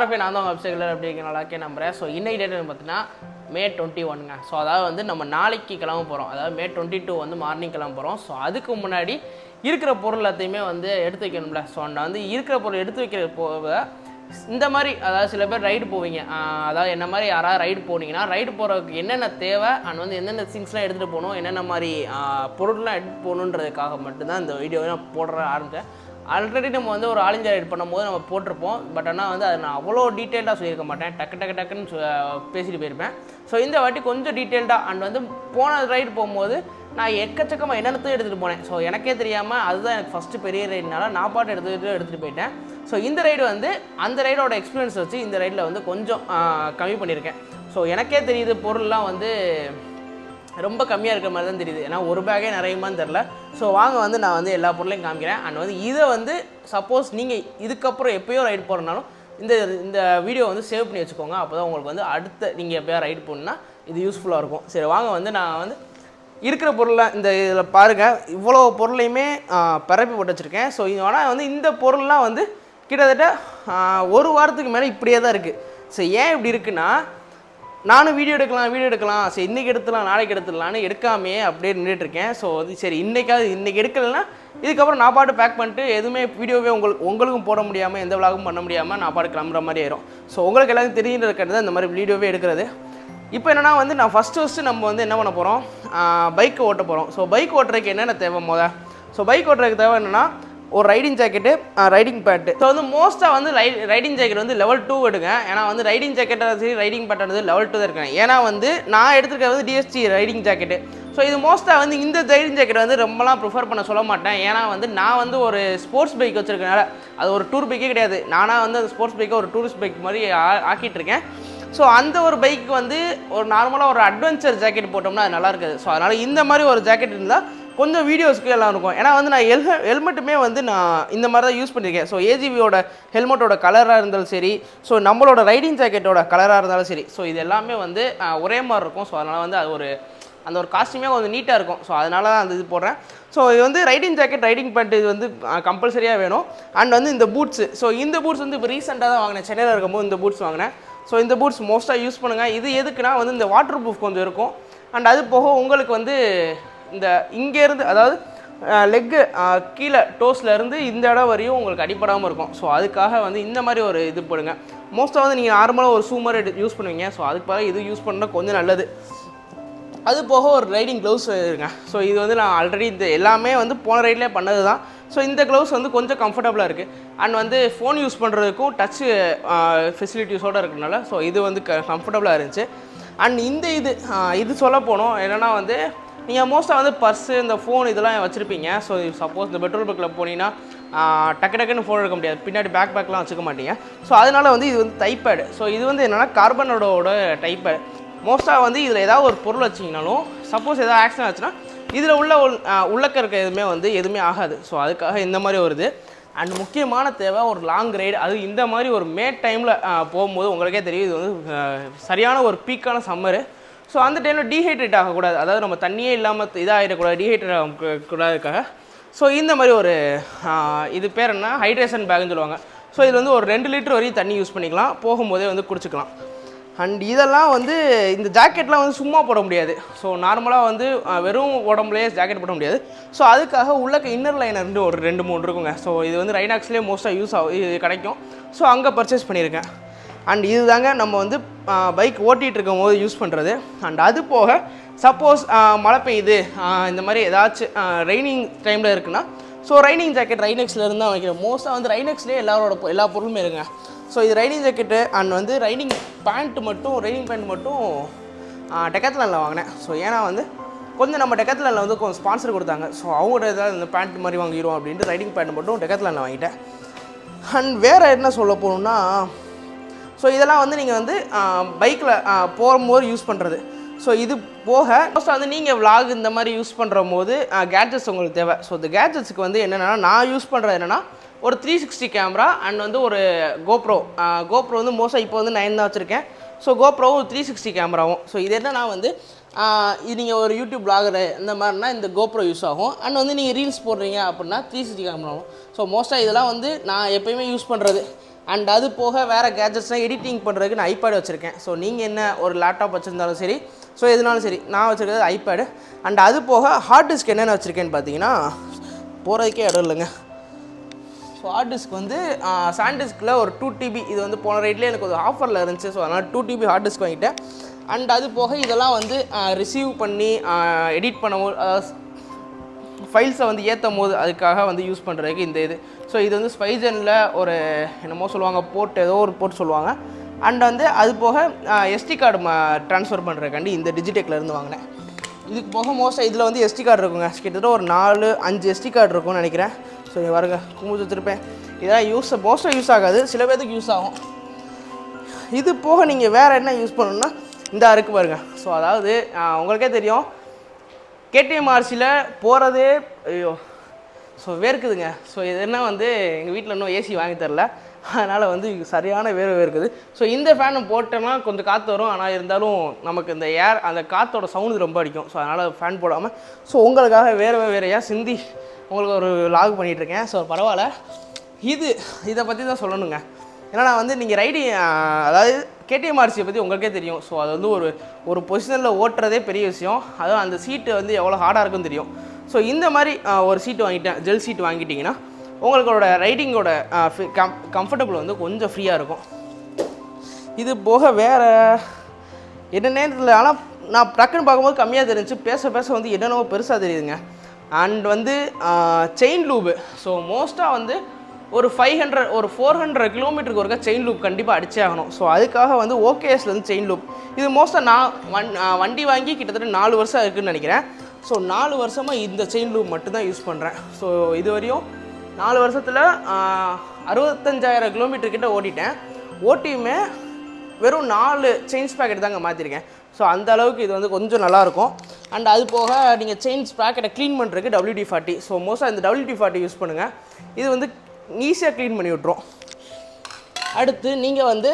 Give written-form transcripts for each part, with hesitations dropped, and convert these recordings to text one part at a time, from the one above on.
RFI நான் தான் வெப்சைட்டில் எப்படி நல்லா இருக்கே நம்புகிறேன். ஸோ இன்னைக்கு டேட் பார்த்தீங்கன்னா May 21ங்க. ஸோ அதாவது வந்து நம்ம நாளைக்கு கிளம்ப போகிறோம். அதாவது May 22 வந்து மார்னிங் கிளம்ப போகிறோம். ஸோ அதுக்கு முன்னாடி இருக்கிற பொருள் எல்லாத்தையுமே வந்து எடுத்து வைக்கணும்ல. ஸோ நான் வந்து இருக்கிற பொருள் எடுத்து வைக்கிற போக இந்த மாதிரி அதாவது சில பேர் ரைடு போவீங்க. அதாவது என்ன மாதிரி யாராவது ரைடு போனீங்கன்னா ரைடு போகிறதுக்கு என்னென்ன தேவை அண்ட் வந்து என்னென்ன திங்ஸ்லாம் எடுத்துகிட்டு போகணும், என்னென்ன மாதிரி பொருள்லாம் எடுத்துகிட்டு போகணுன்றதுக்காக மட்டும்தான் இந்த வீடியோவை நான் போடுற ஆரம்பித்தேன். ஆல்ரெடி நம்ம வந்து ஒரு ஆல் இந்தியா ரைட் பண்ணும்போது நம்ம போட்டிருப்போம். பட் ஆனால் வந்து அதை நான் அவ்வளோ டீட்டெயில்டாக சொல்லியிருக்க மாட்டேன். டக்குன்னு பேசிட்டு போயிருப்பேன். ஸோ இந்த வாட்டி கொஞ்சம் டீட்டெயில்டாக அண்ட் வந்து போன ரைடு போகும்போது நான் எக்கச்சக்கமாக என்னென்னத்தையும் எடுத்துகிட்டு போனேன். ஸோ எனக்கே தெரியாமல் அதுதான் எனக்கு ஃபஸ்ட்டு பெரிய ரைடுனால நான் பாட்டு எடுத்துகிட்டு போயிட்டேன். ஸோ இந்த ரைடு வந்து அந்த ரைடோட எக்ஸ்பீரியன்ஸ் வச்சு இந்த ரைடில் வந்து கொஞ்சம் கம்மி பண்ணியிருக்கேன். ஸோ எனக்கே தெரியுது பொருள்லாம் வந்து ரொம்ப கம்மியாக இருக்கிற மாதிரி தான் தெரியுது. ஏன்னா ஒரு பேக்கே நிறையுமான்னு தெரில. ஸோ வாங்க வந்து நான் வந்து எல்லா பொருளையும் காமிக்கிறேன். அண்ட் வந்து இதை வந்து சப்போஸ் நீங்கள் இதுக்கப்புறம் எப்போயோ ரைடு போகிறனாலும் இந்த வீடியோ வந்து சேவ் பண்ணி வச்சுக்கோங்க. அப்போ தான் உங்களுக்கு வந்து அடுத்த நீங்கள் எப்போயா ரைடு போகணுன்னா இது யூஸ்ஃபுல்லாக இருக்கும். சரி வாங்க வந்து நான் வந்து இருக்கிற பொருள்லாம் இந்த இதில் பாருங்கள், இவ்வளோ பொருளையுமே பரப்பி போட்டு வச்சுருக்கேன். ஸோ ஆனால் வந்து இந்த பொருள்லாம் வந்து கிட்டத்தட்ட ஒரு வாரத்துக்கு மேலே இப்படியே தான் இருக்குது. ஸோ ஏன் இப்படி இருக்குன்னா நானும் வீடியோ எடுக்கலாம் சரி இன்றைக்கி எடுத்துடலாம் நாளைக்கு எடுத்துடலான்னு எடுக்காமையே அப்படியே நின்றுட்டுருக்கேன். ஸோ அது சரி இன்றைக்கி எடுக்கலைன்னா இதுக்கப்புறம் நான் பாட்டு பேக் பண்ணிட்டு எதுவுமே வீடியோவே உங்களுக்கும் போட முடியாமல் எந்த விலாகும் பண்ண முடியாமல் நான் பாட்டு கிளம்புற மாதிரி ஆயிரும். ஸோ உங்களுக்கு எல்லாரும் தெரிஞ்சிருக்கிறது தான் இந்த மாதிரி வீடியோவே எடுக்கிறது. இப்போ என்னென்னா வந்து நான் ஃபஸ்ட்டு நம்ம வந்து என்ன பண்ண போகிறோம், பைக் ஓட்ட போகிறோம். ஸோ பைக் ஓட்டுறதுக்கு என்னென்ன தேவை ஸோ பைக் ஓட்டுறதுக்கு தேவை என்னென்னா ஒரு riding jacket, riding pant. So வந்து மோஸ்ட்டாக வந்து ரைடிங் ஜாக்கெட் வந்து லெவல் 2 எடுங்க. ஏன்னா வந்து ரைடிங் ஜாக்கெட்டாக சரி ரைடிங் பேண்ட் வந்து லெவல் 2 தான் இருக்கேன். ஏன்னா வந்து நான் எடுத்துருக்கிறது வந்து டிஎஸ்டி ரைடிங் ஜாக்கெட்டு. ஸோ இது மோஸ்ட்டாக வந்து இந்த ரைடிங் ஜாக்கெட் வந்து ரொம்பலாம் ப்ரிஃபர் பண்ண சொல்ல மாட்டேன். ஏன்னா வந்து நான் வந்து ஒரு ஸ்போர்ட்ஸ் பைக் வச்சுருக்கனால அது ஒரு டூர் பைக்கே கிடையாது. நானாக வந்து அந்த ஸ்போர்ட்ஸ் பைக்கை ஒரு டூரிஸ்ட் பைக் மாதிரி ஆக்கிட்டுருக்கேன். ஸோ அந்த ஒரு பைக்கு வந்து ஒரு நார்மலாக ஒரு அட்வென்ச்சர் ஜாக்கெட் போட்டோம்னா அது நல்லா இருக்காது. ஸோ அதனால் இந்த மாதிரி ஒரு ஜாக்கெட் இருந்தால் கொஞ்சம் வீடியோஸ்க்கு எல்லாம் இருக்கும். ஏன்னா வந்து நான் ஹெல்மெட்டுமே வந்து நான் இந்த மாதிரி தான் யூஸ் பண்ணியிருக்கேன். ஸோ ஏஜிவியோட ஹெல்மெட்டோட கலராக இருந்தாலும் சரி, ஸோ நம்மளோட ரைடிங் ஜாக்கெட்டோட கலராக இருந்தாலும் சரி, ஸோ இது எல்லாமே வந்து ஒரே மாதிரி இருக்கும். ஸோ அதனால் வந்து அது அந்த ஒரு காஸ்ட்யூமே கொஞ்சம் நீட்டாக இருக்கும். ஸோ அதனால தான் அந்த இது போடுறேன். ஸோ இது வந்து ரைடிங் ஜாக்கெட் ரைடிங் பேண்ட் இது வந்து கம்பல்சரியாக வேணும். அண்ட் வந்து இந்த பூட்ஸு, ஸோ இந்த பூட்ஸ் வந்து இப்போ ரீசெண்டாக தான் வாங்கினேன். சென்னையில் இருக்கும்போது இந்த பூட்ஸ் வாங்கினேன். ஸோ இந்த பூட்ஸ் மோஸ்ட்டாக யூஸ் பண்ணுங்கள். இது எதுக்குன்னா வந்து இந்த வாட்டர் ப்ரூஃப் கொஞ்சம் இருக்கும். அண்ட் அது போக உங்களுக்கு வந்து இந்த இங்கேருந்து அதாவது லெக்கு கீழே டோஸ்லேருந்து இந்த இடம் வரையும் உங்களுக்கு அடிப்படாமல் இருக்கும். ஸோ அதுக்காக வந்து இந்த மாதிரி ஒரு இது போடுங்க. மோஸ்ட்டாக வந்து நீங்கள் நார்மலாக ஒரு ஷூ மாதிரி யூஸ் பண்ணுவீங்க. ஸோ அதுக்கு பிறகு இது யூஸ் பண்ணால் கொஞ்சம் நல்லது. அது போக ஒரு ரைடிங் க்ளவுஸ் இருங்க. ஸோ இது வந்து நான் ஆல்ரெடி இந்த எல்லாமே வந்து போன ரைட்லேயே பண்ணது தான். ஸோ இந்த க்ளவுஸ் வந்து கொஞ்சம் கம்ஃபர்டபுளாக இருக்குது. அண்ட் வந்து ஃபோன் யூஸ் பண்ணுறதுக்கும் டச்சு ஃபெசிலிட்டிஸோடு இருக்கிறதுனால ஸோ இது வந்து கம்ஃபர்டபுளாக இருந்துச்சு. அண்ட் இந்த இது சொல்ல போனோம் என்னென்னா வந்து நீங்கள் மோஸ்ட்டாக வந்து பர்ஸு இந்த ஃபோன் இதெல்லாம் வச்சுருப்பீங்க. ஸோ சப்போஸ் இந்த பெட்ரோல் பங்க்கில் போனீங்கன்னா டக்குன்னு ஃபோன் எடுக்க முடியாது, பின்னாடி பேக்லாம் வச்சுக்க மாட்டீங்க. ஸோ அதனால் வந்து இது வந்து டைப்பேடு. ஸோ இது வந்து என்னென்னா கார்பனோட டைப்பேடு. மோஸ்ட்டாக வந்து இதில் ஏதாவது ஒரு பொருள் வச்சிங்கனாலும் சப்போஸ் ஏதாவது ஆக்சிடென்ட் ஆச்சுன்னா இதில் உள்ளக்க இருக்க எதுவுமே ஆகாது. ஸோ அதுக்காக இந்த மாதிரி வருது. அண்ட் முக்கியமான தேவை ஒரு லாங் ரைடு, அது இந்த மாதிரி ஒரு மே டைமில் போகும்போது உங்களுக்கே தெரியும் இது வந்து சரியான ஒரு பீக்கான சம்மரு. ஸோ அந்த டைமில் டீஹைட்ரேட் ஆகக்கூடாது, அதாவது நம்ம தண்ணியே இல்லாமல் இதாகிடக்கூடாது, டீஹைட்ரேட் ஆகக்கூடாதுக்காக ஸோ இந்த மாதிரி ஒரு இது பேர் என்ன ஹைட்ரேஷன் பேக்குன்னு சொல்லுவாங்க. ஸோ இது வந்து ஒரு 2 லிட்டர் வரையும் தண்ணி யூஸ் பண்ணிக்கலாம், போகும்போதே வந்து குடிச்சிக்கலாம். அண்ட் இதெல்லாம் வந்து இந்த ஜாக்கெட்லாம் வந்து சும்மா போட முடியாது. ஸோ நார்மலாக வந்து வெறும் உடம்புலேயே ஜாக்கெட் போட முடியாது. ஸோ அதுக்காக உள்ளக்க இன்னர் லைனர் ஒரு 2-3 இருக்குங்க. ஸோ இது வந்து ரைனாக்ஸ்லேயே மோஸ்ட்டாக யூஸ் இது கிடைக்கும். ஸோ அங்கே பர்ச்சேஸ் பண்ணியிருக்கேன். அண்ட் இது தாங்க நம்ம வந்து பைக் ஓட்டிகிட்டு இருக்கும் போது யூஸ் பண்ணுறது. அண்ட் அது போக சப்போஸ் மழை பெய்யுது இந்த மாதிரி ஏதாச்சும் ரெய்னிங் டைமில் இருக்குன்னா ஸோ ரைனிங் ஜாக்கெட் ரைனெக்ஸ்லேருந்து தான் வைக்கிறேன். மோஸ்ட்டாக வந்து ரைனெக்ஸ்லேயே எல்லா பொருளுமே இருக்குங்க. ஸோ இது ரைனிங் ஜாக்கெட்டு அண்ட் வந்து ரைனிங் பேண்ட் மட்டும் டெக்காத்லானில் வாங்கினேன். ஸோ ஏன்னா வந்து கொஞ்சம் நம்ம டெக்காத்லானில் வந்து கொஞ்சம் ஸ்பான்சர் கொடுத்தாங்க. ஸோ அவங்கள்ட்ட ஏதாவது இந்த பேண்ட் மாதிரி வாங்கிடுவோம் அப்படின்ட்டு ரைனிங் பேண்ட் மட்டும் டெக்காத்லானில் வாங்கிட்டேன். அண்ட் வேறு என்ன சொல்ல போகணுன்னா ஸோ இதெல்லாம் வந்து நீங்கள் வந்து பைக்கில் போகும்போது யூஸ் பண்ணுறது. ஸோ இது போக மோஸ்ட்டாக வந்து நீங்கள் விலாக் இந்த மாதிரி யூஸ் பண்ணுற போது கேட்ஜெட்ஸ் உங்களுக்கு தேவை. ஸோ இந்த கேட்ஜெட்ஸுக்கு வந்து என்னென்னா நான் யூஸ் பண்ணுறது என்னென்னா ஒரு 360 கேமரா அண்ட் வந்து ஒரு கோப்ரோ வந்து மோஸ்ட்டாக இப்போ வந்து 9 தான் வச்சுருக்கேன். ஸோ கோப்ரோவும் 360 கேமராவும். ஸோ இது என்னன்னா வந்து இது நீங்கள் ஒரு யூடியூப் பிளாகரு இந்த மாதிரினா இந்த கோப்ரோ யூஸ் ஆகும். அண்ட் வந்து நீங்கள் ரீல்ஸ் போடுறீங்க அப்படின்னா 360 கேமராவும். ஸோ மோஸ்ட்டாக இதெல்லாம் வந்து நான் எப்போயுமே யூஸ் பண்ணுறது. அண்ட் அது போக வேறு கேஜெட்ஸ்லாம் எடிட்டிங் பண்ணுறதுக்கு நான் ஐபேட் வச்சுருக்கேன். ஸோ நீங்கள் என்ன ஒரு லேப்டாப் வச்சுருந்தாலும் சரி, ஸோ எதுனாலும் சரி, நான் வச்சுருக்கிறது ஐபேடு. அண்ட் அது போக ஹார்ட் டிஸ்க் என்னென்ன வச்சுருக்கேன்னு பார்த்தீங்கன்னா போகிறதுக்கே இடம் இல்லைங்க. ஸோ ஹார்ட் டிஸ்க் வந்து சாண்டிஸ்கில் ஒரு 2 TB, இது வந்து போன ரைட்லேயே எனக்கு ஒரு ஆஃபரில் இருந்துச்சு. ஸோ அதனால் 2 TB ஹார்ட் டிஸ்க் வாங்கிட்டேன். அண்ட் அது போக இதெல்லாம் வந்து ரிசீவ் பண்ணி எடிட் பண்ணும்போது ஃபைல்ஸை வந்து ஏற்றும் போது அதுக்காக வந்து யூஸ் பண்ணுறதுக்கு இந்த இது. ஸோ இது வந்து ஸ்பைஜனில் ஒரு என்னமோ சொல்லுவாங்க, போர்ட், ஏதோ ஒரு போர்ட் சொல்லுவாங்க. அண்ட் வந்து அது போக எஸ்டி கார்டு ட்ரான்ஸ்ஃபர் பண்ணுறதுக்காண்டி இந்த டிஜிடெக்லேருந்து வாங்கினேன். இதுக்கு போக மோஸ்ட்டாக இதில் வந்து எஸ்டி கார்டு இருக்குங்க. கிட்டத்தட்ட ஒரு 4-5 எஸ்டி கார்டு இருக்கும்னு நினைக்கிறேன். ஸோ இங்கே பாருங்க, குமிச்சு வச்சுருப்பேன். இதெல்லாம் மோஸ்ட்டாக யூஸ் ஆகாது, சில பேருக்கு யூஸ் ஆகும். இது போக நீங்கள் வேறு என்ன யூஸ் பண்ணணுன்னா இந்த இருக்குது பாருங்க. ஸோ அதாவது உங்களுக்கே தெரியும், KTM RCயில் போகிறதே ஐயோ ஸோ வேர்க்குதுங்க. ஸோ இது என்ன வந்து எங்கள் வீட்டில் இன்னும் ஏசி வாங்கி தரல, அதனால் வந்து சரியான வேர்வை இருக்குது. ஸோ இந்த ஃபேனை போட்டோம்னா கொஞ்சம் காற்று வரும், ஆனால் இருந்தாலும் நமக்கு இந்த அந்த காற்றோட சவுண்டு ரொம்ப அடிக்கும். ஸோ அதனால் ஃபேன் போடாமல் ஸோ உங்களுக்காக வேறையாக சிந்தி உங்களுக்கு ஒரு லாக் பண்ணிகிட்ருக்கேன். ஸோ பரவாயில்ல. இதை பற்றி தான் சொல்லணுங்க. ஏன்னா நான் வந்து நீங்கள் ரைடிங், அதாவது KTM RCயை பற்றி உங்களுக்கே தெரியும். ஸோ அது வந்து ஒரு பொசிஷனில் ஓட்டுறதே பெரிய விஷயம். அதுவும் அந்த சீட்டு வந்து எவ்வளோ ஹார்டாக இருக்குன்னு தெரியும். ஸோ இந்த மாதிரி ஒரு சீட்டு வாங்கிட்டேன், ஜெல் சீட்டு வாங்கிட்டிங்கன்னா உங்களுக்கோட ரைடிங்கோட கம்ஃபர்டபுள் வந்து கொஞ்சம் ஃப்ரீயாக இருக்கும். இது போக வேறு என்ன நேரத்தில், ஆனால் நான் டக்குன்னு பார்க்கும்போது கம்மியாக தெரிஞ்சு, பேச வந்து என்னென்னவோ பெருசாக தெரியுதுங்க. அண்ட் வந்து செயின் லூபு. ஸோ மோஸ்ட்டாக வந்து ஒரு 400 கிலோமீட்டருக்கு ஒருக்கா செயின் லூப் கண்டிப்பாக அடிச்சே ஆகணும். ஸோ அதுக்காக வந்து OKSலேருந்து செயின் லூப். இது மோஸ்ட்டாக நான் வண்டி வாங்கி கிட்டத்தட்ட 4 வருஷம் இருக்குதுன்னு நினைக்கிறேன். ஸோ 4 வருஷமாக இந்த செயின் லூப் மட்டும்தான் யூஸ் பண்ணுறேன். ஸோ இது வரையும் 4 வருஷத்தில் 65,000 கிலோமீட்டர் கிட்ட ஓட்டிட்டேன். ஓட்டியுமே வெறும் 4 செயின் ஸ்ப்ராக்கெட் தாங்க மாற்றிருக்கேன். ஸோ அந்த அளவுக்கு இது வந்து கொஞ்சம் நல்லாயிருக்கும். அண்ட் அது போக நீங்கள் செயின் ஸ்ப்ராக்கெட்டை க்ளீன் பண்ணுறதுக்கு WD-40. ஸோ மோஸ்ட்டாக இந்த WD-40 யூஸ் பண்ணுங்கள். இது வந்து ஈஸியாக க்ளீன் பண்ணி விட்ரும். அடுத்து நீங்கள் வந்து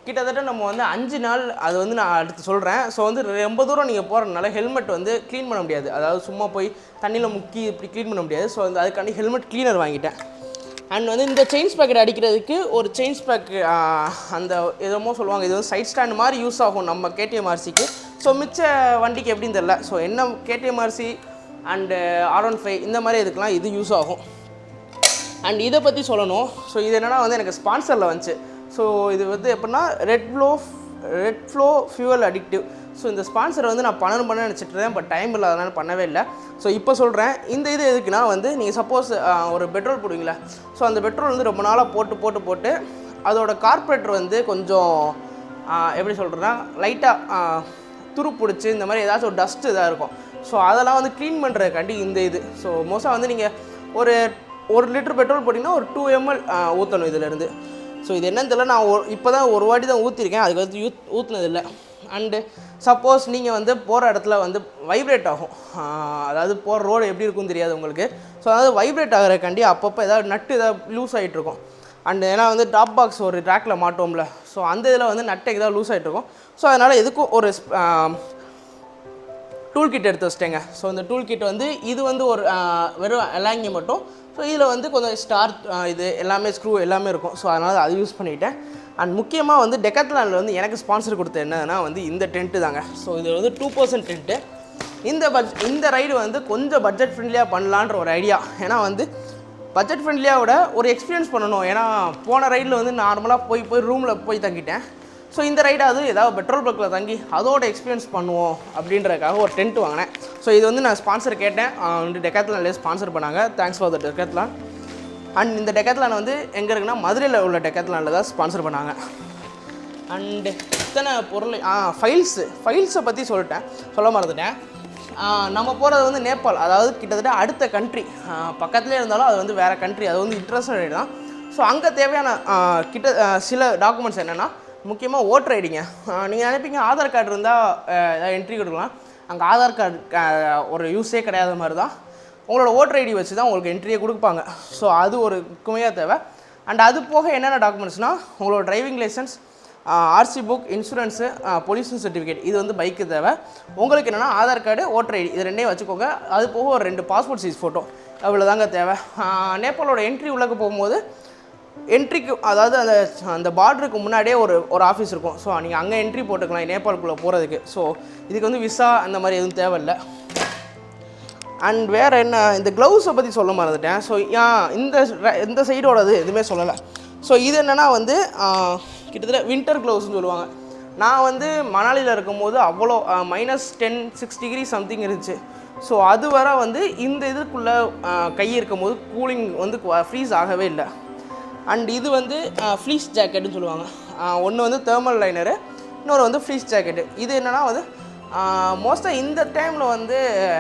கிட்டத்தட்ட நம்ம வந்து 5 நாள், அது வந்து நான் அடுத்து சொல்கிறேன். ஸோ வந்து ரொம்ப தூரம் நீங்கள் போகிறதுனால ஹெல்மெட் வந்து க்ளீன் பண்ண முடியாது. அதாவது சும்மா போய் தண்ணியில் முக்கி இப்படி க்ளீன் பண்ண முடியாது. ஸோ வந்து அதுக்காண்டி ஹெல்மெட் க்ளீனர் வாங்கிட்டேன். அண்ட் வந்து இந்த செயின் ஸ்ப்ராக்கெட் அடிக்கிறதுக்கு ஒரு செயின் ஸ்ப்ராக், அந்த எதுமோ சொல்லுவாங்க, இது வந்து சைட் ஸ்டாண்ட் மாதிரி யூஸ் ஆகும் நம்ம KTM RCக்கு. ஸோ மிச்ச வண்டிக்கு எப்படின்னு தெரில. ஸோ என்ன KTM RC அண்டு R15 இந்த மாதிரி இதுக்கெலாம் இது யூஸ் ஆகும். அண்ட் இதை பற்றி சொல்லணும். ஸோ இது என்னென்னா வந்து எனக்கு ஸ்பான்சரில் வந்துச்சு. ஸோ இது வந்து எப்படின்னா red flow fuel addictive. So இந்த ஸ்பான்சரை வந்து நான் பண்ண நினச்சிட்ருந்தேன், பட் டைம் இல்லாதனால பண்ணவே இல்லை. ஸோ இப்போ சொல்கிறேன், இந்த இது எதுக்குன்னா வந்து நீங்கள் சப்போஸ் ஒரு பெட்ரோல் போடுவீங்களா, ஸோ அந்த பெட்ரோல் வந்து ரொம்ப நாளாக போட்டு அதோட கார்பரேட்டர் வந்து கொஞ்சம் எப்படி சொல்கிறேன்னா லைட்டாக துரு பிடிச்சி இந்த மாதிரி ஏதாச்சும் ஒரு டஸ்ட் இதாக இருக்கும். ஸோ அதெல்லாம் வந்து க்ளீன் பண்ணுறதுக்காண்டி இந்த இது. ஸோ மோஸ்ட்டாக வந்து நீங்கள் ஒரு 1 லிட்டர் பெட்ரோல் போட்டிங்கன்னா ஒரு 2 ml ஊற்றணும் இதிலேருந்து. ஸோ இது என்னன்னு தெரியல, நான் இப்போ தான் ஒரு வாட்டி தான் ஊற்றிருக்கேன், அதுக்கு வந்து ஊற்றுனதில்லை. அண்டு சப்போஸ் நீங்கள் வந்து போகிற இடத்துல வந்து வைப்ரேட் ஆகும், அதாவது போகிற ரோடு எப்படி இருக்குன்னு தெரியாது உங்களுக்கு. ஸோ அதாவது வைப்ரேட் ஆகிறக்காண்டி அப்பப்போ ஏதாவது நட்டு ஏதாவது லூஸ் ஆகிட்ருக்கும். அண்டு ஏன்னா வந்து டாப் பாக்ஸ் ஒரு ட்ராக்கில் மாட்டோம்ல, ஸோ அந்த இதில் வந்து நட்டுக்கு ஏதாவது லூஸ் ஆகிட்ருக்கும். ஸோ அதனால் எதுக்கும் ஒரு டூல் கிட் எடுத்து வச்சிட்டேங்க. ஸோ இந்த டூல் கிட் வந்து இது வந்து ஒரு வெறும் எலாங்கி மட்டும். ஸோ இதில் வந்து கொஞ்சம் ஸ்டார் இது எல்லாமே ஸ்க்ரூ எல்லாமே இருக்கும். ஸோ அதனால் அது யூஸ் பண்ணிவிட்டேன். அண்ட் முக்கியமாக வந்து டெக்காத்லானில் வந்து எனக்கு ஸ்பான்சர் கொடுத்த என்னன்னா வந்து இந்த டென்ட்டு தாங்க. ஸோ இது வந்து 2% டென்ட்டு. இந்த ரைடு வந்து கொஞ்சம் பட்ஜெட் ஃப்ரெண்ட்லியாக பண்ணலான்ற ஒரு ஐடியா. ஏன்னா வந்து பட்ஜெட் ஃப்ரெண்ட்லியாக விட ஒரு எக்ஸ்பீரியன்ஸ் பண்ணணும். ஏன்னா போன ரைடில் வந்து நார்மலாக போய் ரூமில் போய் தங்கிட்டேன். ஸோ இந்த ரைடாவது ஏதாவது பெட்ரோல் பங்க்கில் தங்கி அதோட எக்ஸ்பீரியன்ஸ் பண்ணுவோம் அப்படின்றதுக்காக ஒரு டென்ட் வாங்கினேன். ஸோ இது வந்து நான் ஸ்பான்சர் கேட்டேன், வந்து டெக்காத்லான்லேயே ஸ்பான்சர் பண்ணாங்க. Thanks for the Decathlon. And இந்த டெக்காத்லான் வந்து எங்கே இருக்குன்னா மதுரையில் உள்ள டெக்காத்லானில் தான் ஸ்பான்சர் பண்ணாங்க. அண்டு இத்தனை பொருள் ஃபைல்ஸை பற்றி சொல்ல மறந்துட்டேன். நம்ம போகிறது வந்து நேபாள், அதாவது கிட்டத்தட்ட அடுத்த கண்ட்ரி, பக்கத்துலேயே இருந்தாலும் அது வந்து வேறு கண்ட்ரி, அது வந்து இன்டர்நேஷனல் ரைடு தான். ஸோ அங்கே தேவையான சில டாக்குமெண்ட்ஸ் என்னென்னா முக்கியமாக ஓட்டர் ஐடிங்க. நீங்கள் நினைப்பீங்க ஆதார் கார்டு இருந்தால் ஏதாவது என்ட்ரி கொடுக்கலாம். அங்கே ஆதார் கார்டு ஒரு யூஸே கிடையாத மாதிரி தான். உங்களோட ஓட்டர் ஐடி வச்சு தான் உங்களுக்கு என்ட்ரியே கொடுப்பாங்க. ஸோ அது ஒரு முக்கியமாக தேவை. அண்ட் அது போக என்னென்ன டாக்குமெண்ட்ஸ்னால் உங்களோட driving licence, RC book, insurance, pollution certificate, இது வந்து பைக்கு தேவை. உங்களுக்கு என்னென்னா ஆதார் கார்டு, ஓட்டர் ஐடி இது ரெண்டையும் வச்சுக்கோங்க. அது போக ஒரு 2 பாஸ்போர்ட் சைஸ் ஃபோட்டோ, அவ்வளோ தாங்க தேவை. நேபாளோட என்ட்ரி உள்ளே போகும்போது என்ட்ரிக்கு அதாவது அந்த பார்டருக்கு முன்னாடியே ஒரு ஆஃபீஸ் இருக்கும். ஸோ நீங்கள் அங்கே என்ட்ரி போட்டுக்கலாம் நேபாளுக்குள்ளே போகிறதுக்கு. ஸோ இதுக்கு வந்து விசா அந்த மாதிரி எதுவும் தேவையில்லை. அண்ட் வேறு என்ன, இந்த க்ளவுஸை பற்றி சொல்ல மறந்துட்டேன். ஸோ இந்த சைடோடது எதுவுமே சொல்லலை. ஸோ இது என்னென்னா வந்து கிட்டத்தட்ட வின்டர் க்ளவுஸ்னு சொல்லுவாங்க. நான் வந்து மணாலியில் இருக்கும்போது அவ்வளோ -10 6 டிகிரி சம்திங் இருந்துச்சு. ஸோ அது வர வந்து இந்த இதுக்குள்ளே கை இருக்கும்போது கூலிங் வந்து ஃப்ரீஸ் ஆகவே இல்லை. அண்ட் இது வந்து ஃப்ளீஸ் ஜாக்கெட்டுன்னு சொல்லுவாங்க. ஒன்று வந்து தேர்மல் லைனரு, இன்னொரு வந்து ஃப்ளீஸ் ஜாக்கெட்டு. இது என்னென்னா வந்து மோஸ்ட்டாக இந்த டைமில் வந்து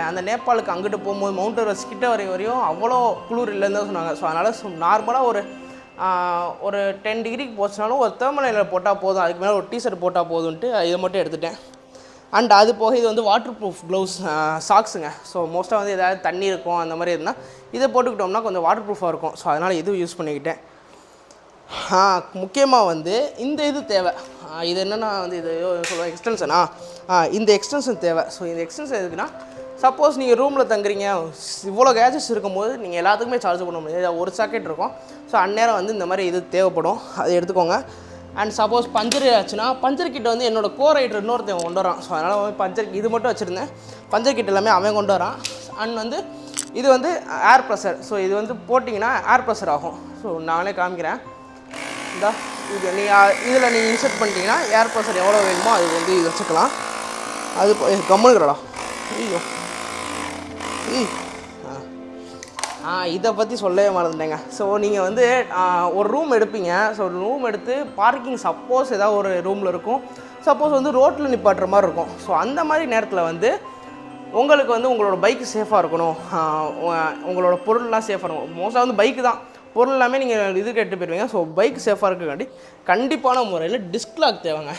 அந்த நேபாளுக்கு அங்கிட்டு போகும்போது மவுண்ட் எவரெஸ்ட் கிட்ட வரையும் அவ்வளோ குளிர் இல்லைன்னு தான் சொன்னாங்க. ஸோ அதனால் நார்மலாக ஒரு 10 டிகிரிக்கு போச்சுனாலும் ஒரு தேர்மல் லைனர் போட்டால் போதும், அதுக்கு மேலே ஒரு டிஷர்ட் போட்டால் போதுன்ட்டு இதை மட்டும் எடுத்துட்டேன். அண்ட் அது போக இது வந்து வாட்டர் ப்ரூஃப் க்ளவுஸ் சாக்ஸுங்க. ஸோ மோஸ்ட்டாக வந்து எதாவது தண்ணி இருக்கும் அந்த மாதிரி இருந்தால் இதை போட்டுக்கிட்டோம்னா கொஞ்சம் வாட்டர் ப்ரூஃபாக இருக்கும். ஸோ அதனால் இதுவும் யூஸ் பண்ணிக்கிட்டேன். முக்கியமாக வந்து இந்த இது தேவை. இது என்னென்னா வந்து இது சொல்லுவேன் எக்ஸ்டென்ஷனா, இந்த எக்ஸ்டென்ஷன் தேவை. ஸோ இந்த எக்ஸ்டென்ஷன் எதுக்குன்னா, சப்போஸ் நீங்கள் ரூமில் தங்குறீங்க, இவ்வளோ கேஜெட்ஸ் இருக்கும்போது நீங்கள் எல்லாத்துக்குமே சார்ஜ் பண்ண முடியாது. ஒரு சாக்கெட் இருக்கும். ஸோ அந்நேரம் வந்து இந்த மாதிரி இது தேவைப்படும், அதை எடுத்துக்கோங்க. அண்ட் சப்போஸ் பஞ்சர் ஆச்சுன்னா பஞ்சர் கிட்ட வந்து என்னோடய கோ ரைடர் இன்னொருத்தன் கொண்டு வரான். ஸோ அதனால் பஞ்சர் இது மட்டும் வச்சுருந்தேன், பஞ்சர் கிட்ட எல்லாமே அவன் கொண்டு வரான். அண்ட் வந்து இது வந்து ஏர் ப்ரெஷர். ஸோ இது வந்து போட்டிங்கன்னா ஏர் ப்ரெஷர் ஆகும். ஸோ நானே காமிக்கிறேன். இந்த இது இதில் நீங்கள் இன்செர்ட் பண்ணிட்டீங்கன்னா ஏர் ப்ரெஷர் எவ்வளோ வேணுமோ அது வந்து இது வச்சுக்கலாம். அது கம்முனுக்கிறடா. ஐயோ இதை பற்றி சொல்லவே மறந்துட்டேங்க. ஸோ நீங்கள் வந்து ஒரு ரூம் எடுப்பீங்க. ஸோ ரூம் எடுத்து பார்க்கிங் சப்போஸ் ஏதாவது ஒரு ரூமில் இருக்கும், சப்போஸ் வந்து ரோட்டில் நிப்பாட்டுற மாதிரி இருக்கும். ஸோ அந்த மாதிரி நேரத்தில் வந்து உங்களுக்கு வந்து உங்களோட பைக்கு சேஃபாக இருக்கணும், உங்களோட பொருள்லாம் சேஃபாக இருக்கும். மோஸ்ட்டாக வந்து பைக்கு தான், பொருள் எல்லாமே நீங்கள் இது கேட்டு போயிடுவீங்க. ஸோ பைக் சேஃபாக இருக்காண்டி கண்டிப்பான முறையில் டிஸ்க் லாக் தேவைங்க.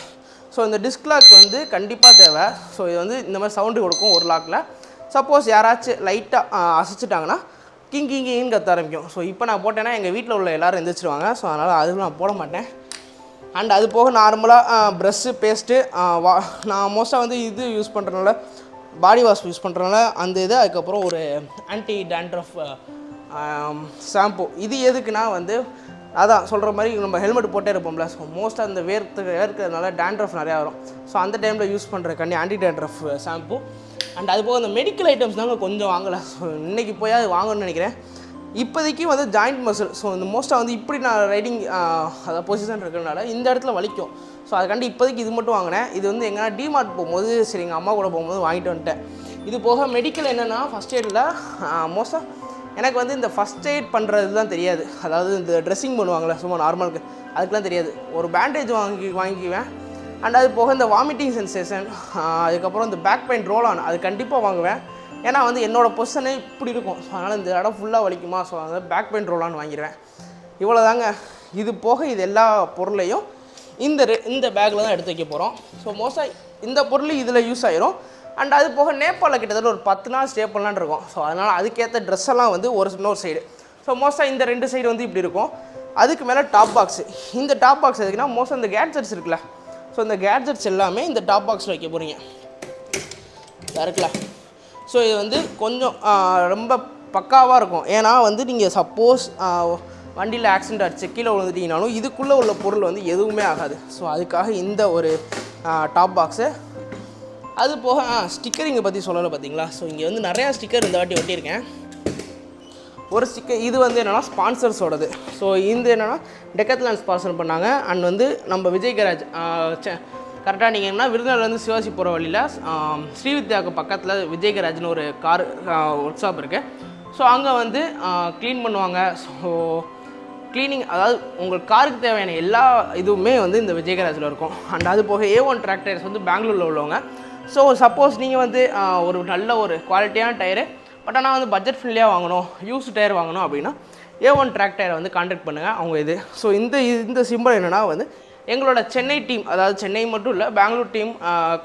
ஸோ இந்த டிஸ்க் லாக் வந்து கண்டிப்பாக தேவை. ஸோ இது வந்து இந்த மாதிரி சவுண்டு கொடுக்கும் ஒரு லாக்கில். சப்போஸ் யாராச்சும் லைட்டாக அசைச்சிட்டாங்கன்னா கிங்கின்னு கத்த ஆரம்பிக்கும். ஸோ இப்போ நான் போட்டேன்னா எங்கள் வீட்டில் உள்ள எல்லோரும் எந்திரிச்சிருவாங்க. ஸோ அதனால் அதுவும் நான் போட மாட்டேன். அண்ட் அது போக நார்மலாக ப்ரஷ்ஷு பேஸ்ட்டு நான் மோஸ்ட்டாக வந்து இது யூஸ் பண்ணுறதுனால, பாடி வாஷ் யூஸ் பண்ணுறதுனால அந்த இது, அதுக்கப்புறம் ஒரு ஆன்டி டேண்ட்ரஃப் ஷாம்பு. இது எதுக்குன்னா வந்து அதான் சொல்கிற மாதிரி நம்ம ஹெல்மெட் போட்டே இருப்போம்ல. ஸோ மோஸ்ட்டாக அந்த வேர்க்கிறதுனால டேண்ட்ரஃப் நிறையா வரும். ஸோ அந்த டைமில் யூஸ் பண்ணுறக்காண்டி ஆன்டி டேண்ட்ரஃப் ஷாம்பு. அண்ட் அது போக அந்த மெடிக்கல் ஐட்டம்ஸ் தாங்க கொஞ்சம் வாங்கலை. ஸோ இன்றைக்கி போய் அது வாங்கணும்னு நினைக்கிறேன். இப்போதைக்கு வந்து ஜாயிண்ட் மசில். ஸோ இந்த மோஸ்ட்டாக வந்து இப்படி நான் ரைடிங் அதாவது பொசிஷன் இருக்கிறதுனால இந்த இடத்துல வலிக்கும். ஸோ அதுக்காண்டி இப்போதைக்கு இது மட்டும் வாங்கினேன். இது வந்து எங்கன்னா டிமார்ட் போகும்போது சரி எங்கள் அம்மா கூட போகும்போது வாங்கிட்டு வந்துட்டேன். இது போக மெடிக்கல் என்னென்னா ஃபஸ்ட் எய்டில் மோஸ்ட்டாக எனக்கு வந்து இந்த ஃபஸ்ட் எய்ட் பண்ணுறது தான் தெரியாது. அதாவது இந்த ட்ரெஸ்ஸிங் பண்ணுவாங்களே சும்மா நார்மலுக்கு, அதுக்கெலாம் தெரியாது. ஒரு பேண்டேஜ் வாங்கிக்குவேன். அண்ட் அது போக இந்த வாமிட்டிங் சென்சேஷன், அதுக்கப்புறம் இந்த பேக் பெயின் ரோல் ஆன் அது கண்டிப்பாக வாங்குவேன். ஏன்னா வந்து என்னோடய பொசிஷனே இப்படி இருக்கும். ஸோ அதனால் இந்த இடம் ஃபுல்லாக வலிக்குமா, ஸோ அதனால் பேக் பெயின் ரோல் ஆன் வாங்கிடுவேன். இவ்வளோ தாங்க. இது போக இது எல்லா பொருளையும் இந்த பேக்கில் தான் எடுத்து வைக்க போகிறோம். ஸோ மோஸ்ட்டாக இந்த பொருள் இதில் யூஸ் ஆயிரும். அண்ட் அது போக நேபாளில் கிட்டத்தட்ட ஒரு 10 நாள் ஸ்டே பண்ணலான்னு இருக்கும். ஸோ அதனால் அதுக்கேற்ற ட்ரெஸ் எல்லாம் வந்து இன்னொரு சைடு. ஸோ மோஸ்ட்டாக இந்த 2 சைடு வந்து இப்படி இருக்கும். அதுக்கு மேலே டாப் பாக்ஸு. இந்த டாப் பாக்ஸ் எதுக்குன்னா மோஸ்ட்டாக இந்த கேட்ஜெட்ஸ் இருக்குல்ல, ஸோ இந்த கேட்ஜெட்ஸ் எல்லாமே இந்த டாப் பாக்ஸில் வைக்க போகிறீங்க இருக்குல்ல. ஸோ இது வந்து கொஞ்சம் ரொம்ப பக்காவாக இருக்கும். ஏன்னா வந்து நீங்கள் சப்போஸ் வண்டியில் ஆக்சிடென்ட் ஆச்சு கீழே விழுந்துட்டிங்கனாலும் இதுக்குள்ளே உள்ள பொருள் வந்து எதுவுமே ஆகாது. ஸோ அதுக்காக இந்த ஒரு டாப் பாக்ஸு. அது போக ஸ்டிக்கரிங்கை பற்றி சொல்லலை பார்த்தீங்களா. ஸோ இங்கே வந்து நிறையா ஸ்டிக்கர் இந்த வாட்டி ஒட்டியிருக்கேன். ஒரு ஸ்டிக்கர் இது வந்து என்னென்னா ஸ்பான்சர்ஸோடது. ஸோ இந்த என்னென்னா டெக்கத்லான் ஸ்பான்சர் பண்ணாங்க. அண்ட் வந்து நம்ம விஜய் கராஜ் கரெக்டாக நீங்கள் என்ன விருதுநகர்லேருந்து சிவாசி போகிற வழியில் ஸ்ரீவித்யாவுக்கு பக்கத்தில் விஜய் கராஜ்னு ஒரு கார் ஒர்க் ஷாப் இருக்குது. ஸோ அங்கே வந்து க்ளீன் பண்ணுவாங்க. ஸோ க்ளீனிங் அதாவது உங்களுக்கு காருக்கு தேவையான எல்லா இதுவுமே வந்து இந்த விஜய் கராஜில் இருக்கும். அண்ட் அது போக A1 டிராக்டர்ஸ் வந்து பெங்களூரில் உள்ளவங்க. ஸோ சப்போஸ் நீங்கள் வந்து ஒரு நல்ல ஒரு குவாலிட்டியான டயரு, பட் ஆனால் வந்து பட்ஜெட் ஃப்ரெண்ட்லியாக வாங்கணும், யூஸ் டயர் வாங்கணும் அப்படின்னா A1 டிராக்டரை வந்து கான்டாக்ட் பண்ணுங்கள் அவங்க இது. ஸோ இந்த சிம்பிள் என்னென்னா வந்து எங்களோட சென்னை டீம், அதாவது சென்னை மட்டும் இல்லை பெங்களூர் டீம்,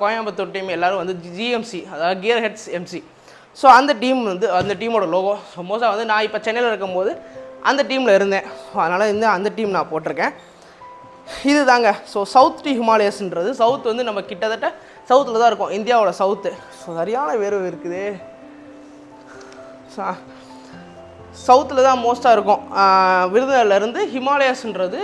கோயம்புத்தூர் டீம் எல்லோரும் வந்து GMC அதாவது கியர் ஹெட்ஸ் MC. ஸோ அந்த டீம் வந்து அந்த டீமோட லோகோ. ஸோ மோஸ்ட்டாக வந்து நான் இப்போ சென்னையில் இருக்கும்போது அந்த டீமில் இருந்தேன். ஸோ அதனால் அந்த டீம் நான் போட்டிருக்கேன். இது தாங்க. ஸோ சவுத் டி ஹிமாலயஸ்ன்றது சவுத் வந்து நம்ம கிட்டத்தட்ட சவுத்தில் தான் இருக்கும், இந்தியாவோட சவுத்து. ஸோ சரியான வேர்வை இருக்குது. சவுத்தில் தான் மோஸ்ட்டாக இருக்கும். விருதுநகர்லேருந்து ஹிமாலயாஸ்ன்றது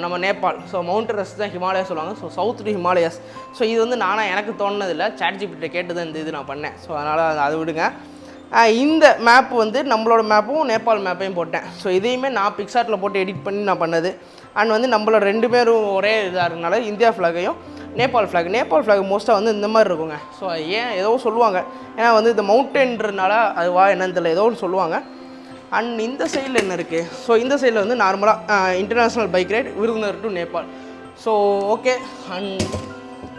நம்ம நேபாள். ஸோ மவுண்ட் எவரெஸ்ட் தான் ஹிமாலயாஸ் சொல்லுவாங்க. So south to Himalayas. So இது வந்து நானாக எனக்கு தோணுனதில்லை, ChatGPT கேட்டு தான் இந்த இது நான் பண்ணேன். ஸோ அதனால் அதை விடுங்க. இந்த மேப் வந்து நம்மளோட மேப்பும் நேபாள் மேப்பையும் போட்டேன். ஸோ இதையுமே நான் பிக்சார்ட்டில் போட்டு எடிட் பண்ணி நான் பண்ணது. அண்ட் வந்து நம்மளோட 2 பேரும் ஒரே இதாக இருக்கனால இந்தியா ஃப்ளாகையும் நேபாள் ஃப்ளாக் மோஸ்ட்டாக வந்து இந்த மாதிரி இருக்குங்க. ஸோ ஏன் ஏதோ சொல்லுவாங்க, ஏன்னா வந்து இந்த மவுண்டன்றனால அதுவா என்னன்னு தெரியல, ஏதோ ஒன்று சொல்லுவாங்க. அண்ட் இந்த சைடில் என்ன இருக்குது? ஸோ இந்த சைடில் வந்து நார்மலாக international bike ride Virudhunagar to Nepal. So okay. And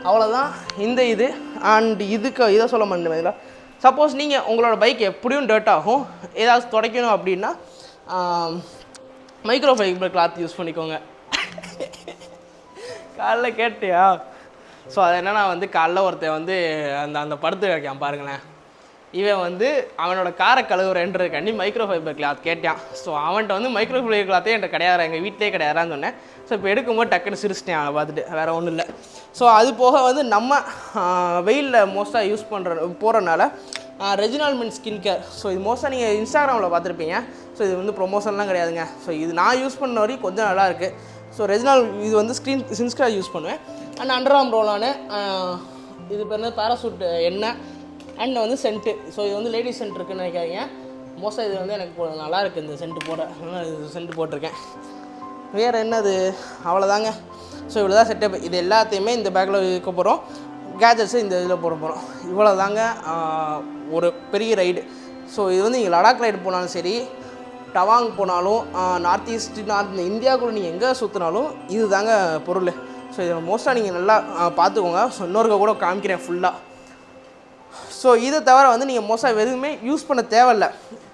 அவ்வளோதான் இந்த இது. அண்ட் இதுக்கு இதை சொல்ல மாட்டேன். இதில் சப்போஸ் நீங்கள் உங்களோட பைக் எப்படியும் டர்ட் ஆகும், ஏதாவது துடைக்கணும் அப்படின்னா மைக்ரோ ஃபைபர் கிளாத் யூஸ் பண்ணிக்கோங்க. காலைல கேட்டியா? ஸோ அது என்னன்னா வந்து காலைல ஒருத்தன் வந்து அந்த படுத்து வைக்கான் பாருங்களேன், இவன் வந்து அவனோட காரை கழுவுறேன்றதுக்காண்டி மைக்ரோ ஃபைபர் கிளாத் கேட்டான். ஸோ அவன்கிட்ட வந்து மைக்ரோ ஃபைபர் கிளாத்தே என்கிட்ட கிடையாது, எங்கள் வீட்டிலே கிடையாதுன்னு சொன்னேன். ஸோ இப்போ எடுக்கும்போது டக்குன்னு சிரிச்சிட்டேன் அவனை பார்த்துட்டு, வேறு ஒன்றும் இல்லை. ஸோ அது போக வந்து நம்ம வெயிலில் மோஸ்ட்டாக யூஸ் போகிறனால ரெஜினால் மின் ஸ்கின் கேர். ஸோ இது மோஸ்ட்டாக நீங்கள் இன்ஸ்டாகிராமில் பார்த்துருப்பீங்க. ஸோ இது வந்து ப்ரொமோஷன்லாம் கிடையாதுங்க. ஸோ இது நான் யூஸ் பண்ண வரைக்கும் கொஞ்சம் நல்லாயிருக்கு. ஸோ ரெஜினால் இது வந்து சின்ஸ்கேர் யூஸ் பண்ணுவேன். அண்ட் அண்டர்ஆர்ம் ரோலானு இது பேர் என்ன பேராசூட் எண்ணெய் அண்ட் வந்து சென்ட்டு. ஸோ இது வந்து லேடிஸ் சென்ட் இருக்குன்னு நினைக்காதீங்க. மோஸ்ட்டாக இது வந்து எனக்கு நல்லாயிருக்கு இந்த சென்ட்டு போட, இது சென்ட்டு போட்டிருக்கேன். வேறு என்னது, அவ்வளோதாங்க. ஸோ இவ்வளோ தான் செட்டப். இது எல்லாத்தையுமே இந்த பேக்கில் வைக்க போகிறோம். கேஜெட்ஸு இந்த இதில் போட போகிறோம். இவ்வளோ தாங்க ஒரு பெரிய ரைடு. ஸோ இது வந்து நீங்கள் லடாக் ரைடு போனாலும் சரி, டவாங் போனாலும், நார்த் இந்தியாவுக்குள்ளே நீங்கள் எங்கே சுற்றினாலும் இது தாங்க பொருள். ஸோ இதை மோஸ்ட்டாக நீங்கள் நல்லா பார்த்துக்கோங்க. ஸோ இன்னொருக்க கூட காமிக்கிறேன் ஃபுல்லாக. ஸோ இதை தவிர வந்து நீங்கள் மோஸ்ட்டாக எதுவுமே யூஸ் பண்ண தேவையில்லை,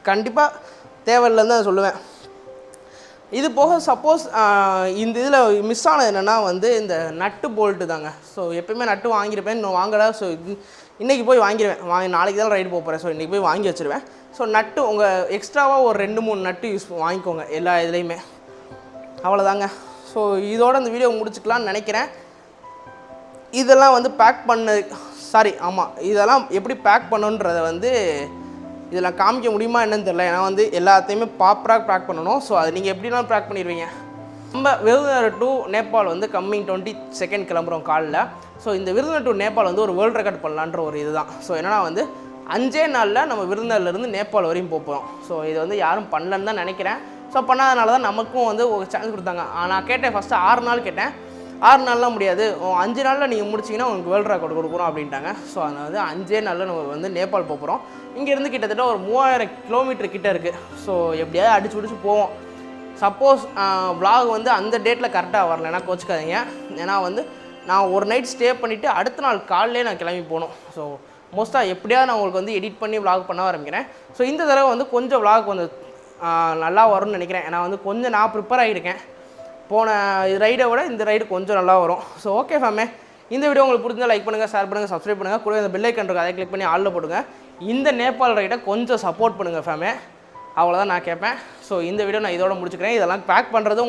கண்டிப்பாக தேவையில்லைன்னு தான் சொல்லுவேன். இது போக சப்போஸ் இந்த இதில் மிஸ் ஆனது என்னென்னா வந்து இந்த நட்டு போல்ட்டு தாங்க. ஸோ எப்போயுமே நட்டு வாங்கியிருப்பேன், இன்னும் வாங்கலை. ஸோ இன்றைக்கி போய் வாங்கிடுவேன், நாளைக்கு தான் ரைடு போக போகிறேன். ஸோ இன்றைக்கி போய் வாங்கி வச்சுருவேன். ஸோ நட்டு உங்கள் எக்ஸ்ட்ராவாக ஒரு 2-3 நட்டு வாங்கிக்கோங்க எல்லா இதுலேயுமே. அவ்வளோதாங்க. ஸோ இதோட இந்த வீடியோ முடிச்சுக்கலான்னு நினைக்கிறேன். இதெல்லாம் வந்து இதெல்லாம் எப்படி பேக் பண்ணுன்றதை வந்து இதில் காமிக்க முடியுமா என்னன்னு தெரியல. ஏன்னா வந்து எல்லாத்தையுமே ப்ராப்பராக பேக் பண்ணணும். ஸோ அது நீங்கள் எப்படினாலும் பேக் பண்ணிடுவீங்க. நம்ம விருதுநகர் டு நேபாள் வந்து கம்மிங் 22 கிளம்புறோம் காலில். ஸோ இந்த விருதுநகர் டு நேபாள் வந்து ஒரு வேர்ல்டு ரெக்கார்ட் பண்ணலான்ற ஒரு இதுதான். ஸோ என்னன்னா வந்து 5 நாளில் நம்ம விருதுநகர்லேருந்து நேபாள் வரையும் போகிறோம். ஸோ இது வந்து யாரும் பண்ணலன்னு தான் நினைக்கிறேன். ஸோ பண்ணாதனால தான் நமக்கும் வந்து ஒரு சான்ஸ் கொடுத்தாங்க. நான் கேட்டேன் ஃபஸ்ட்டு 6 நாள் கேட்டேன். 6 நாள்லாம் முடியாது, 5 நாளில் நீங்கள் முடிச்சிங்கன்னா உங்களுக்கு வேர்ல்டு ரெக்கார்டு கொடுக்குறோம் அப்படின்ட்டாங்க. ஸோ அதனால் வந்து 5 நாளில் நம்ம வந்து நேபாள் போகிறோம். இங்கேருந்து கிட்டத்தட்ட ஒரு 3000 கிலோமீட்டர் கிட்டே இருக்குது. ஸோ எப்படியாவது அடிச்சு போவோம். சப்போஸ் vlog வந்து அந்த டேட்டில் கரெக்டாக வரலைன்னா கோச்சிக்காதீங்க. ஏன்னா வந்து நான் ஒரு நைட் ஸ்டே பண்ணிவிட்டு அடுத்த நாள் காலையிலே நான் கிளம்பி போகணும். ஸோ மோஸ்ட்டாக எப்படியாவது நான் உங்களுக்கு வந்து எடிட் பண்ணி vlog பண்ண ஆரம்பிக்கிறேன். ஸோ இந்த தடவை வந்து கொஞ்சம் vlog வந்து நல்லா வரும்னு நினைக்கிறேன். ஏன்னா வந்து கொஞ்சம் நான் ப்ரிப்பேர் ஆகியிருக்கேன். போன ரைடை விட இந்த ரைடு கொஞ்சம் நல்லா வரும். ஸோ ஓகே ஃபேமே, இந்த வீடியோ உங்களுக்கு பிடிச்சிருந்தா லைக் பண்ணுங்கள், ஷேர் பண்ணுங்கள், சப்ஸ்கிரைப் பண்ணுங்கள். கூட இந்த பெல் ஐக்கன் இருக்குது, அதை கிளிக் பண்ணி ஆளில் போடுங்க. இந்த நேபாள் ரைடை கொஞ்சம் சப்போர்ட் பண்ணுங்கள் ஃபேமே. அவ்வளோதான் நான் கேட்பேன். ஸோ இந்த வீடியோ நான் இதோட முடிச்சுக்கிறேன். இதெல்லாம் பேக் பண்ணுறது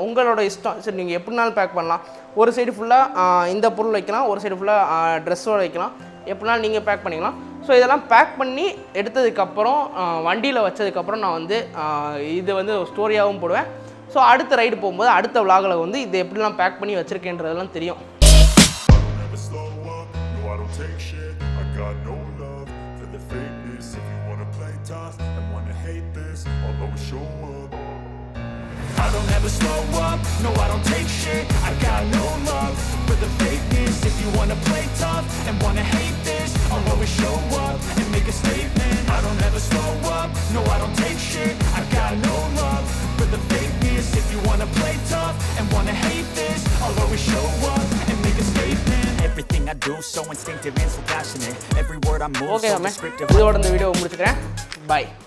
உங்களோட இஷ்டம். சரி, நீங்கள் எப்படினாலும் பேக் பண்ணலாம். ஒரு சைடு ஃபுல்லாக இந்த பொருள் வைக்கலாம், ஒரு சைடு ஃபுல்லாக ட்ரெஸ்ஸோடு வைக்கலாம், எப்படினாலும் நீங்கள் பேக் பண்ணிக்கலாம். ஸோ இதெல்லாம் பேக் பண்ணி எடுத்ததுக்கப்புறம் வண்டியில் வச்சதுக்கப்புறம் நான் வந்து இது வந்து ஸ்டோரியாகவும் போடுவேன். ஸோ அடுத்த ரைடு போகும்போது அடுத்த vlogல வந்து இது எப்படிலாம் பேக் பண்ணி வச்சுருக்கேன்றதெல்லாம் தெரியும். I don't ever slow up, no I don't take shit. I got no love for the fakeness. If you wanna play tough and wanna hate this, I'll always show up and make a statement. I don't ever slow up, no I don't take shit. I got no love for the fakeness. If you wanna play tough and wanna hate this, I'll always show up and make a statement. Everything I do so instinctive and so passionate. Every word I move so descriptive. இதோட இந்த video முடிச்சுக்கிறேன். Bye.